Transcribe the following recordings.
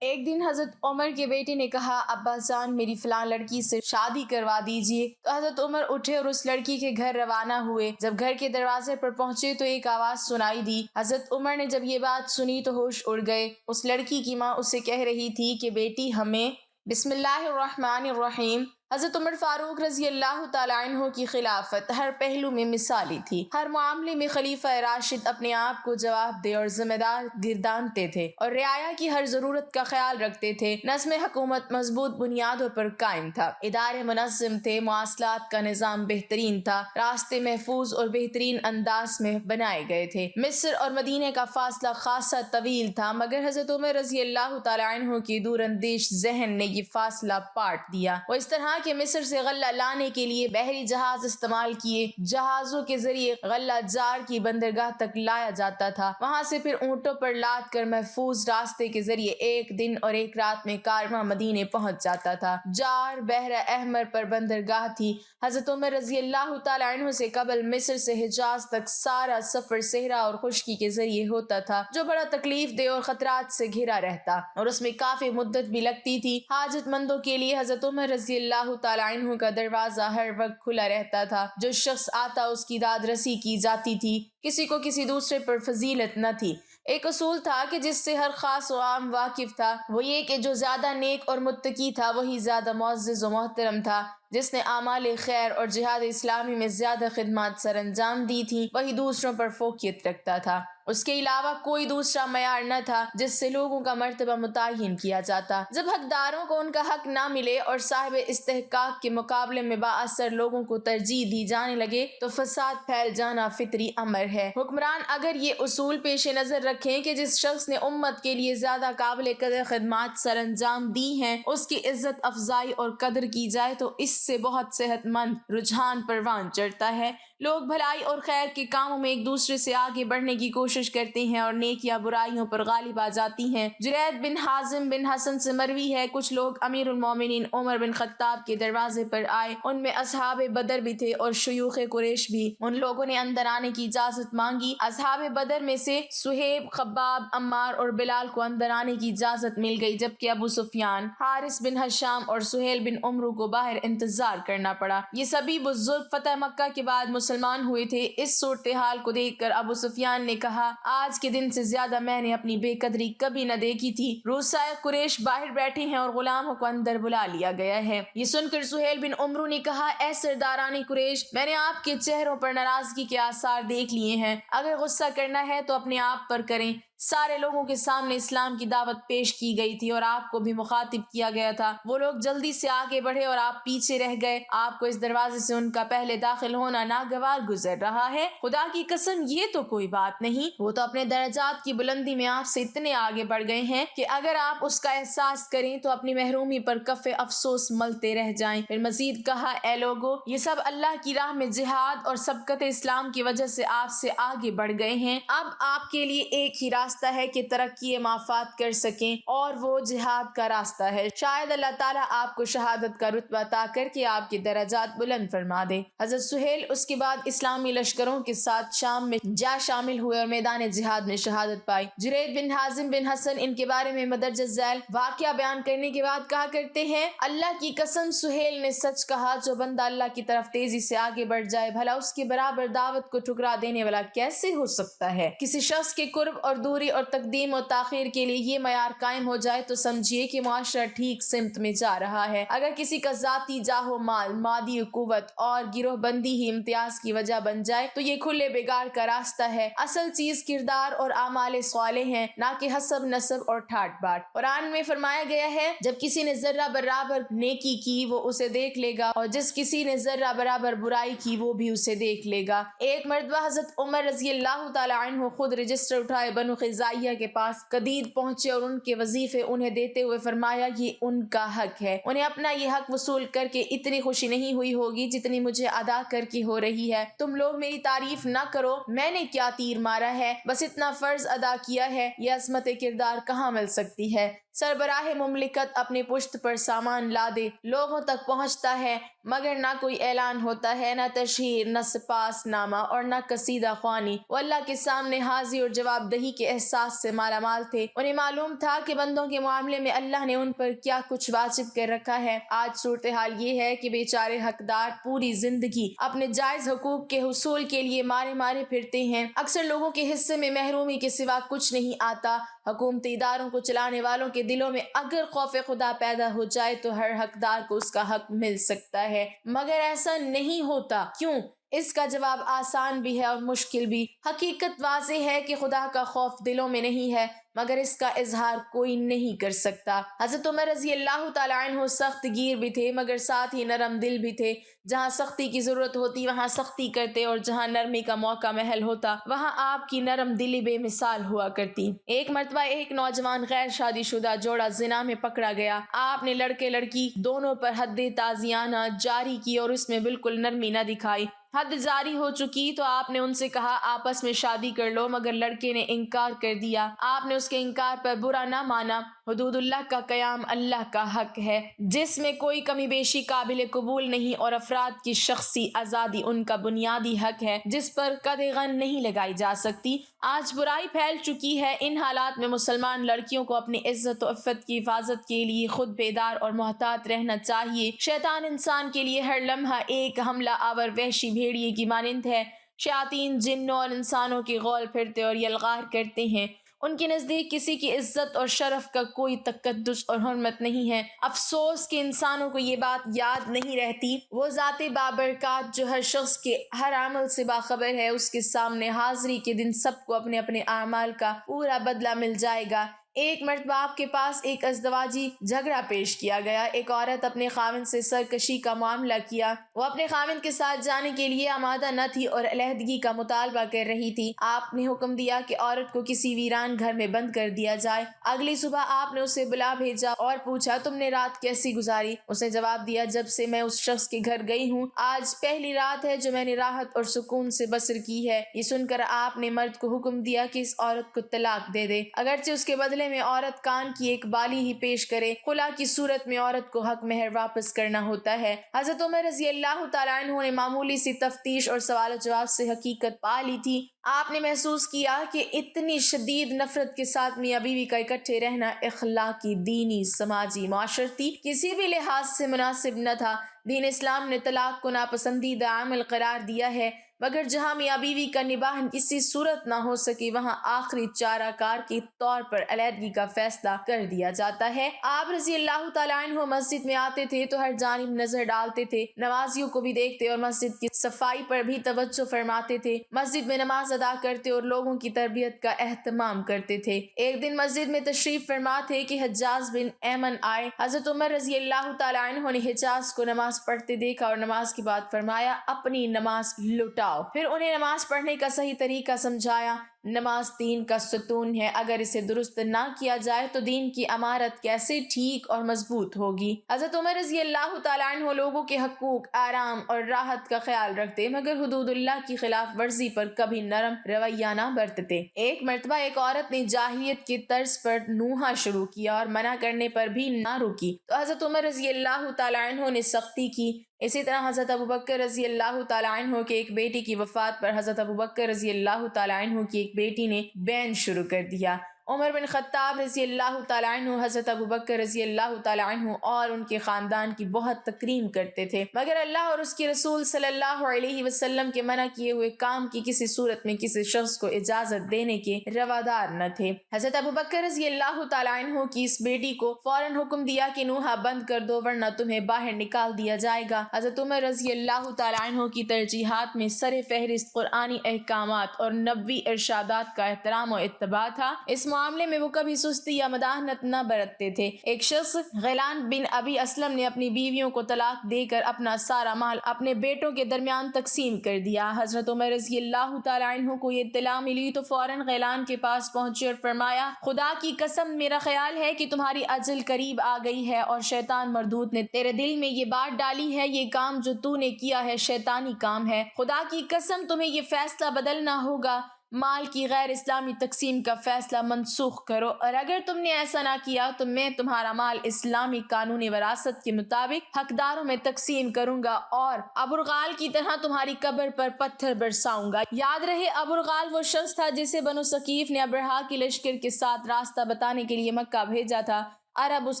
ایک دن حضرت عمر کے بیٹے نے کہا، ابا جان میری فلاں لڑکی سے شادی کروا دیجیے۔ تو حضرت عمر اٹھے اور اس لڑکی کے گھر روانہ ہوئے۔ جب گھر کے دروازے پر پہنچے تو ایک آواز سنائی دی۔ حضرت عمر نے جب یہ بات سنی تو ہوش اڑ گئے۔ اس لڑکی کی ماں اسے کہہ رہی تھی کہ بیٹی ہمیں بسم اللہ الرحمن الرحیم۔ حضرت عمر فاروق رضی اللہ تعالیٰ عنہ کی خلافت ہر پہلو میں مثالی تھی۔ ہر معاملے میں خلیفہ راشد اپنے آپ کو جواب دہ اور ذمہ دار گردانتے تھے اور رعایا کی ہر ضرورت کا خیال رکھتے تھے۔ نظم حکومت مضبوط بنیادوں پر قائم تھا، ادارے منظم تھے، مواصلات کا نظام بہترین تھا، راستے محفوظ اور بہترین انداز میں بنائے گئے تھے۔ مصر اور مدینے کا فاصلہ خاصا طویل تھا، مگر حضرت عمر رضی اللہ تعالیٰ عنہ کی دور اندیش ذہن نے یہ فاصلہ پاٹ دیا۔ وہ اس طرح کہ مصر سے غلہ لانے کے لیے بحری جہاز استعمال کیے۔ جہازوں کے ذریعے غلہ جار کی بندرگاہ تک لایا جاتا تھا، وہاں سے پھر اونٹوں پر لاد کر محفوظ راستے کے ذریعے ایک دن اور ایک رات میں کارواں مدینے پہنچ جاتا تھا۔ جار بحر احمر پر بندرگاہ تھی۔ حضرت عمر رضی اللہ تعالیٰ عنہ سے قبل مصر سے حجاز تک سارا سفر صحرا اور خشکی کے ذریعے ہوتا تھا، جو بڑا تکلیف دہ اور خطرات سے گھرا رہتا اور اس میں کافی مدت بھی لگتی تھی۔ حاجت مندوں کے لیے حضرت عمر رضی اللہ تعالیٰ عنہ کا دروازہ ہر وقت کھلا رہتا تھا۔ جو شخص آتا اس کی داد رسی کی جاتی تھی، کسی کو کسی دوسرے پر فضیلت نہ تھی۔ ایک اصول تھا کہ جس سے ہر خاص و عام واقف تھا، وہ یہ کہ جو زیادہ نیک اور متقی تھا وہی زیادہ معزز و محترم تھا۔ جس نے اعمال خیر اور جہاد اسلامی میں زیادہ خدمات سر انجام دی تھیں وہی دوسروں پر فوقیت رکھتا تھا۔ اس کے علاوہ کوئی دوسرا معیار نہ تھا جس سے لوگوں کا مرتبہ متعین کیا جاتا۔ جب حقداروں کو ان کا حق نہ ملے اور صاحب استحقاق کے مقابلے میں بااثر لوگوں کو ترجیح دی جانے لگے تو فساد پھیل جانا فطری امر ہے۔ حکمران اگر یہ اصول پیش نظر رکھیں کہ جس شخص نے امت کے لیے زیادہ قابل قدر خدمات سر انجام دی ہیں اس کی عزت افزائی اور قدر کی جائے تو اس سے بہت صحت مند رجحان پروان چڑھتا ہے۔ لوگ بھلائی اور خیر کے کاموں میں ایک دوسرے سے آگے بڑھنے کی کوشش کرتے ہیں اور نیکیاں برائیوں پر غالب آ جاتی ہیں۔ جرید بن حازم بن حسن سے مروی ہے، کچھ لوگ امیر المومنین عمر بن خطاب کے دروازے پر آئے، ان میں اصحاب بدر بھی تھے اور شیوخ قریش بھی۔ ان لوگوں نے اندر آنے کی اجازت مانگی۔ اصحاب بدر میں سے سہیب، خباب، عمار اور بلال کو اندر آنے کی اجازت مل گئی، جبکہ ابو سفیان، حارث بن ہشام اور سہیل بن عمرو کو باہر انتظار کرنا پڑا۔ یہ سبھی بزرگ فتح مکہ کے بعد مسلمان ہوئے تھے۔ اس صورتحال کو دیکھ کر ابو سفیان نے کہا، آج کے دن سے زیادہ میں نے اپنی بے قدری کبھی نہ دیکھی تھی۔ روسائے قریش باہر بیٹھے ہیں اور غلاموں کو اندر بلا لیا گیا ہے۔ یہ سن کر سہیل بن عمرو نے کہا، اے سرداران قریش، میں نے آپ کے چہروں پر ناراضگی کے آثار دیکھ لیے ہیں، اگر غصہ کرنا ہے تو اپنے آپ پر کریں۔ سارے لوگوں کے سامنے اسلام کی دعوت پیش کی گئی تھی اور آپ کو بھی مخاطب کیا گیا تھا۔ وہ لوگ جلدی سے آگے بڑھے اور آپ پیچھے رہ گئے۔ آپ کو اس دروازے سے ان کا پہلے داخل ہونا ناگوار گزر رہا ہے۔ خدا کی قسم یہ تو کوئی بات نہیں، وہ تو اپنے درجات کی بلندی میں آپ سے اتنے آگے بڑھ گئے ہیں کہ اگر آپ اس کا احساس کریں تو اپنی محرومی پر کف افسوس ملتے رہ جائیں۔ پھر مزید کہا، اے لوگو، یہ سب اللہ کی راہ میں جہاد اور سبقت اسلام کی وجہ سے آپ سے آگے بڑھ گئے ہیں۔ اب آپ کے لیے ایک ہی راستہ ہے کہ ترقی مافات کر سکیں اور وہ جہاد کا راستہ ہے۔ شاید اللہ تعالیٰ آپ کو شہادت کا رتبہ عطا کر کے آپ کے درجات بلند فرما دے۔ حضرت سہیل اس کے بعد اسلامی لشکروں کے ساتھ شام میں جا شامل ہوئے اور میدان جہاد میں شہادت پائی۔ جرید بن حازم بن حسن ان کے بارے میں مدرجہ ذیل واقعہ بیان کرنے کے بعد کہا کرتے ہیں، اللہ کی قسم سہیل نے سچ کہا، جو بندہ اللہ کی طرف تیزی سے آگے بڑھ جائے بھلا اس کے برابر دعوت کو ٹھکرا دینے والا کیسے ہو سکتا ہے۔ کسی شخص کے قرب اور دوری اور تقدیم و تاخیر کے لیے یہ معیار قائم ہو جائے تو سمجھیے کہ معاشرہ ٹھیک سمت میں جا رہا ہے۔ اگر کسی کا ذاتی جاہ و مال، مادی قوت اور گروہ بندی ہی امتیاز کی وجہ بن جائے تو یہ کھلے بگاڑ کا راستہ ہے۔ اصل چیز کردار اور اعمال صالح ہیں، نہ کہ حسب نسب اور ٹھاٹ باٹ۔ قرآن میں فرمایا گیا ہے، جب کسی نے ذرہ برابر نیکی کی وہ اسے دیکھ لے گا اور جس کسی نے ذرہ برابر برائی کی وہ بھی اسے دیکھ لے گا۔ ایک مرتبہ حضرت عمر رضی اللہ تعالیٰ عنہ خود رجسٹر اٹھائے بنو خزاعیہ کے پاس قدید پہنچے اور ان کے وظیفے انہیں دیتے ہوئے فرمایا، یہ ان کا حق ہے، انہیں اپنا یہ حق وصول کر کے اتنی خوشی نہیں ہوئی ہوگی جتنی مجھے ادا کر کے ہو رہی ہے۔ تم لوگ میری تعریف نہ کرو، میں نے کیا تیر مارا ہے، بس اتنا فرض ادا کیا ہے، یہ عظمت کردار کہاں مل سکتی ہے۔ سربراہ مملکت اپنی پشت پر سامان لادے لوگوں تک پہنچتا ہے، مگر نہ کوئی اعلان ہوتا ہے، نہ تشہیر، نہ سپاس نامہ اور نہ قصیدہ خوانی۔ وہ اللہ کے سامنے حاضری اور جواب دہی کے احساس سے مالا مال تھے۔ انہیں معلوم تھا کہ بندوں کے معاملے میں اللہ نے ان پر کیا کچھ واجب کر رکھا ہے۔ آج صورتحال یہ ہے کہ بیچارے حقدار پوری زندگی اپنے جائز حقوق کے حصول کے لیے مارے مارے پھرتے ہیں۔ اکثر لوگوں کے حصے میں محرومی کے سوا کچھ نہیں آتا۔ حکومتی اداروں کو چلانے والوں کے دلوں میں اگر خوف خدا پیدا ہو جائے تو ہر حقدار کو اس کا حق مل سکتا ہے، مگر ایسا نہیں ہوتا۔ کیوں؟ اس کا جواب آسان بھی ہے اور مشکل بھی۔ حقیقت واضح ہے کہ خدا کا خوف دلوں میں نہیں ہے، مگر اس کا اظہار کوئی نہیں کر سکتا۔ حضرت عمر رضی اللہ تعالیٰ عنہ سخت گیر بھی تھے مگر ساتھ ہی نرم دل بھی تھے۔ جہاں سختی کی ضرورت ہوتی وہاں سختی کرتے اور جہاں نرمی کا موقع محل ہوتا وہاں آپ کی نرم دلی بے مثال ہوا کرتی۔ ایک مرتبہ ایک نوجوان غیر شادی شدہ جوڑا زنا میں پکڑا گیا۔ آپ نے لڑکے لڑکی دونوں پر حد تعزیرانہ جاری کی اور اس میں بالکل نرمی نہ دکھائی۔ حد جاری ہو چکی تو آپ نے ان سے کہا آپس میں شادی کر لو، مگر لڑکے نے انکار کر دیا۔ آپ نے اس کے انکار پر برا نہ مانا۔ حدود اللہ کا قیام اللہ کا حق ہے جس میں کوئی کمی بیشی قابل قبول نہیں، اور افراد کی شخصی آزادی ان کا بنیادی حق ہے جس پر قدغن نہیں لگائی جا سکتی۔ آج برائی پھیل چکی ہے۔ ان حالات میں مسلمان لڑکیوں کو اپنی عزت و عفت کی حفاظت کے لیے خود بیدار اور محتاط رہنا چاہیے۔ شیطان انسان کے لیے ہر لمحہ ایک حملہ آور وحشی بھیڑیے کی مانند ہے۔ شیاطین جنوں اور انسانوں کے غول پھرتے اور یلغار کرتے ہیں۔ ان کے نزدیک کسی کی عزت اور شرف کا کوئی تقدس اور حرمت نہیں ہے۔ افسوس کہ انسانوں کو یہ بات یاد نہیں رہتی۔ وہ ذات بابرکات جو ہر شخص کے ہر عمل سے باخبر ہے، اس کے سامنے حاضری کے دن سب کو اپنے اپنے اعمال کا پورا بدلہ مل جائے گا۔ ایک مرتبہ آپ کے پاس ایک ازدواجی جھگڑا پیش کیا گیا۔ ایک عورت اپنے خاوند سے سرکشی کا معاملہ کیا۔ وہ اپنے خاوند کے ساتھ جانے کے لیے آمادہ نہ تھی اور علیحدگی کا مطالبہ کر رہی تھی۔ آپ نے حکم دیا کہ عورت کو کسی ویران گھر میں بند کر دیا جائے۔ اگلی صبح آپ نے اسے بلا بھیجا اور پوچھا تم نے رات کیسی گزاری؟ اس نے جواب دیا جب سے میں اس شخص کے گھر گئی ہوں آج پہلی رات ہے جو میں نے راحت اور سکون سے بسر کی ہے۔ یہ سن کر آپ نے مرد کو حکم دیا کہ اس عورت کو طلاق دے دے، اگرچہ اس کے بدلے میں عورت کان کی ایک بالی ہی پیش کرے۔ خلا کی صورت میں عورت کو حق مہر واپس کرنا ہوتا ہے۔ حضرت عمر رضی اللہ تعالیٰ عنہ نے معمولی سی تفتیش اور سوال و جواب سے حقیقت پا لی تھی۔ آپ نے محسوس کیا کہ اتنی شدید نفرت کے ساتھ میاں بیوی کا اکٹھے رہنا اخلاقی، دینی، سماجی، معاشرتی کسی بھی لحاظ سے مناسب نہ تھا۔ دین اسلام نے طلاق کو ناپسندیدہ عمل قرار دیا ہے، مگر جہاں میاں بیوی کا نباہ کسی صورت نہ ہو سکے وہاں آخری چارہ کار کے طور پر علیحدگی کا فیصلہ کر دیا جاتا ہے۔ آپ رضی اللہ تعالیٰ عنہ مسجد میں آتے تھے تو ہر جانب نظر ڈالتے تھے، نمازیوں کو بھی دیکھتے اور مسجد کی صفائی پر بھی توجہ فرماتے تھے۔ مسجد میں نماز ادا کرتے اور لوگوں کی تربیت کا اہتمام کرتے تھے۔ ایک دن مسجد میں تشریف فرما تھے کہ حجاز بن ایمن آئے۔ حضرت عمر رضی اللہ تعالیٰ عنہ نے حجاز کو نماز پڑھتے دیکھا اور نماز کے بعد فرمایا اپنی نماز لوٹا۔ پھر انہیں نماز پڑھنے کا صحیح طریقہ سمجھایا۔ نماز دین کا ستون ہے، اگر اسے درست نہ کیا جائے تو دین کی عمارت کیسے ٹھیک اور مضبوط ہوگی۔ حضرت عمر رضی اللہ تعالیٰ عنہ لوگوں کے حقوق، آرام اور راحت کا خیال رکھتے مگر حدود اللہ کی خلاف ورزی پر کبھی نرم رویہ نہ برتتے۔ ایک مرتبہ ایک عورت نے جاہلیت کے طرز پر نوحہ شروع کیا اور منع کرنے پر بھی نہ رکی تو حضرت عمر رضی اللہ تعالیٰ عنہ نے سختی کی۔ اسی طرح حضرت ابوبکر رضی اللہ تعالیٰ عنہ کے ایک بیٹی کی وفات پر حضرت ابوبکر رضی اللہ تعالیٰ عنہ کی ایک بیٹی نے بین شروع کر دیا۔ عمر بن خطاب رضی اللہ تعالیٰ عنہ حضرت ابوبکر رضی اللہ تعالیٰ عنہ اور ان کے خاندان کی بہت تکریم کرتے تھے، مگر اللہ اور اس کے رسول صلی اللہ علیہ وسلم کے منع کیے ہوئے کام کی کسی صورت میں کسی شخص کو اجازت دینے کے روادار نہ تھے۔ حضرت ابوبکر رضی اللہ تعالیٰ عنہ کی اس بیٹی کو فوراً حکم دیا کہ نوحہ بند کر دو ورنہ تمہیں باہر نکال دیا جائے گا۔ حضرت عمر رضی اللہ تعالیٰ عنہ کی ترجیحات میں سر فہرست قرآنی احکامات اور نبوی ارشادات کا احترام و اتباع تھا۔ اس معاملے میں وہ کبھی سستی یا مداحنت نہ برتتے تھے۔ ایک شخص غیلان بن ابی اسلم نے اپنی بیویوں کو طلاق دے کر اپنا سارا مال اپنے بیٹوں کے درمیان تقسیم کر دیا۔ حضرت عمر رضی اللہ تعالیٰ عنہ کو یہ اطلاع ملی تو فوراً غیلان کے پاس پہنچے اور فرمایا خدا کی قسم میرا خیال ہے کہ تمہاری اجل قریب آ گئی ہے اور شیطان مردود نے تیرے دل میں یہ بات ڈالی ہے، یہ کام جو تو نے کیا ہے شیطانی کام ہے۔ خدا کی قسم تمہیں یہ فیصلہ بدلنا ہوگا۔ مال کی غیر اسلامی تقسیم کا فیصلہ منسوخ کرو، اور اگر تم نے ایسا نہ کیا تو میں تمہارا مال اسلامی قانون وراثت کے مطابق حقداروں میں تقسیم کروں گا اور ابوالغال کی طرح تمہاری قبر پر پتھر برساؤں گا۔ یاد رہے ابوالغال وہ شخص تھا جسے بنو ثقیف نے ابرہا کے لشکر کے ساتھ راستہ بتانے کے لیے مکہ بھیجا تھا۔ عرب اس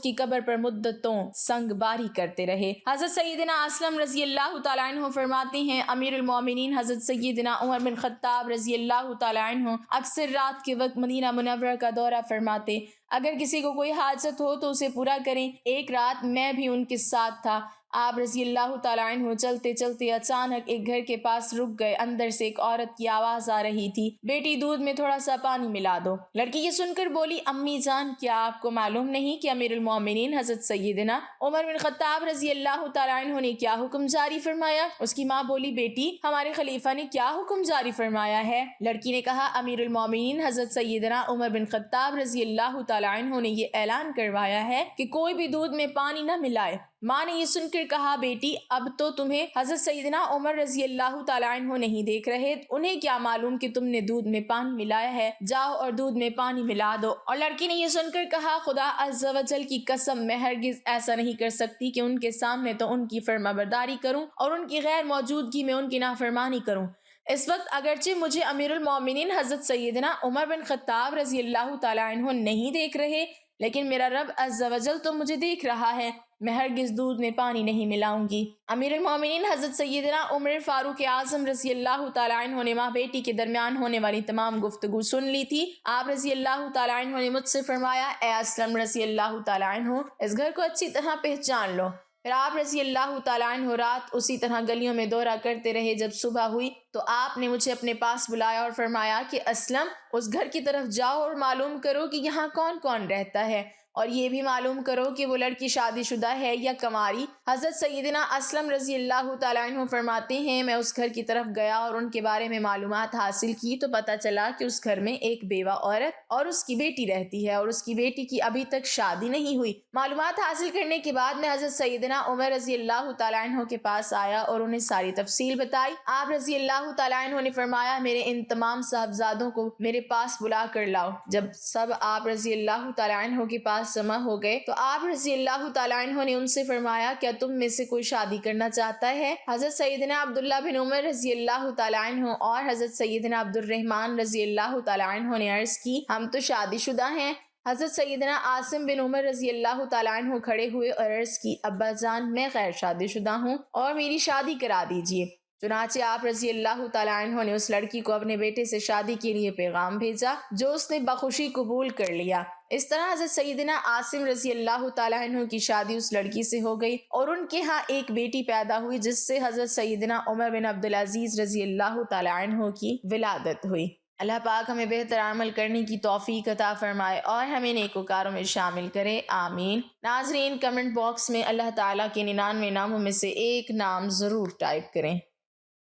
کی قبر پر مدتوں سنگ باری کرتے رہے۔ حضرت سیدنا اسلم رضی اللہ تعالیٰ عنہ فرماتے ہیں امیر المومنین حضرت سیدنا عمر بن خطاب رضی اللہ تعالیٰ عنہ اکثر رات کے وقت مدینہ منورہ کا دورہ فرماتے۔ اگر کسی کو کوئی حاجت ہو تو اسے پورا کریں۔ ایک رات میں بھی ان کے ساتھ تھا۔ آپ رضی اللہ تعالیٰ عنہ چلتے چلتے اچانک ایک گھر کے پاس رک گئے۔ اندر سے ایک عورت کی آواز آ رہی تھی، بیٹی دودھ میں تھوڑا سا پانی ملا دو۔ لڑکی یہ سن کر بولی، امی جان کیا آپ کو معلوم نہیں کہ امیر المومنین حضرت سیدنا عمر بن خطاب رضی اللہ تعالیٰ عنہ نے کیا حکم جاری فرمایا؟ اس کی ماں بولی، بیٹی ہمارے خلیفہ نے کیا حکم جاری فرمایا ہے؟ لڑکی نے کہا، امیر المومنین حضرت سیدنا عمر بن خطاب رضی اللہ تعالیٰ عنہ نے یہ اعلان کروایا ہے کہ کوئی بھی دودھ میں پانی نہ ملائے۔ ماں نے یہ سن کر کہا، بیٹی اب تو تمہیں حضرت سیدنا عمر رضی اللہ تعالیٰ عنہ نہیں دیکھ رہے، انہیں کیا معلوم کہ تم نے دودھ میں پانی ملایا ہے؟ جاؤ اور دودھ میں پانی ملا دو۔ اور لڑکی نے یہ سن کر کہا، خدا عز و جل کی قسم میں ہرگز ایسا نہیں کر سکتی کہ ان کے سامنے تو ان کی فرما برداری کروں اور ان کی غیر موجودگی میں ان کی نافرمانی کروں۔ اس وقت اگرچہ مجھے امیر المومنین حضرت سیدنا عمر بن خطاب رضی اللہ تعالیٰ عنہ نہیں دیکھ رہے، لیکن میرا رب عز و جل تو مجھے دیکھ رہا ہے، میں ہرگز دودھ میں پانی نہیں ملاؤں گی۔ امیر المومنین حضرت سیدنا عمر فاروق اعظم رضی اللہ تعالیٰ عنہ نے ماں بیٹی کے درمیان ہونے والی تمام گفتگو سن لی تھی۔ آپ رضی اللہ تعالیٰ عنہ نے مجھ سے فرمایا، اے اسلم رضی اللہ تعالیٰ عنہ اس گھر کو اچھی طرح پہچان لو۔ پھر آپ رضی اللہ تعالیٰ عنہ رات اسی طرح گلیوں میں دورہ کرتے رہے۔ جب صبح ہوئی تو آپ نے مجھے اپنے پاس بلایا اور فرمایا کہ اسلم اس گھر کی طرف جاؤ اور معلوم کرو کہ یہاں کون کون رہتا ہے، اور یہ بھی معلوم کرو کہ وہ لڑکی شادی شدہ ہے یا کنواری۔ حضرت سیدنا اسلم رضی اللہ تعالیٰ عنہ فرماتے ہیں، میں اس گھر کی طرف گیا اور ان کے بارے میں معلومات حاصل کی تو پتہ چلا کہ اس گھر میں ایک بیوہ عورت اور اس کی بیٹی رہتی ہے، اور اس کی بیٹی کی ابھی تک شادی نہیں ہوئی۔ معلومات حاصل کرنے کے بعد میں حضرت سیدنا عمر رضی اللہ تعالیٰ عنہ کے پاس آیا اور انہیں ساری تفصیل بتائی۔ آپ رضی اللہ تعالیٰ عنہ نے فرمایا، میرے ان تمام صاحبزادوں کو میرے پاس بلا کر لاؤ۔ جب سب آپ رضی اللہ تعالیٰ عنہ کے پاس جمع ہو گئے تو آپ رضی اللہ تعالیٰ عنہ نے ان سے فرمایا، کیا تم میں سے کوئی شادی کرنا چاہتا ہے؟ حضرت سیدنا عبداللہ بن عمر رضی اللہ تعالیٰ عنہ اور حضرت سیدنا عبد الرحمن رضی اللہ تعالیٰ عنہ نے عرض کی، ہم تو شادی شدہ ہیں۔ حضرت سیدنا عاصم بن عمر رضی اللہ تعالیٰ عنہ کھڑے ہوئے اور عرض کی، ابا جان میں غیر شادی شدہ ہوں اور میری شادی کرا دیجیے۔ چنانچہ آپ رضی اللہ تعالیٰ عنہ نے اس لڑکی کو اپنے بیٹے سے شادی کے لیے پیغام بھیجا، جو اس نے بخوشی قبول کر لیا۔ اس طرح حضرت سیدنا عاصم رضی اللہ تعالیٰ عنہ کی شادی اس لڑکی سے ہو گئی اور ان کے ہاں ایک بیٹی پیدا ہوئی، جس سے حضرت سیدنا عمر بن عبدالعزیز رضی اللہ تعالیٰ عنہ کی ولادت ہوئی۔ اللہ پاک ہمیں بہتر عمل کرنے کی توفیق عطا فرمائے اور ہمیں نیکوکاروں میں شامل کرے، آمین۔ ناظرین، کمنٹ باکس میں اللہ تعالیٰ کے 99 ناموں میں سے ایک نام ضرور ٹائپ کریں۔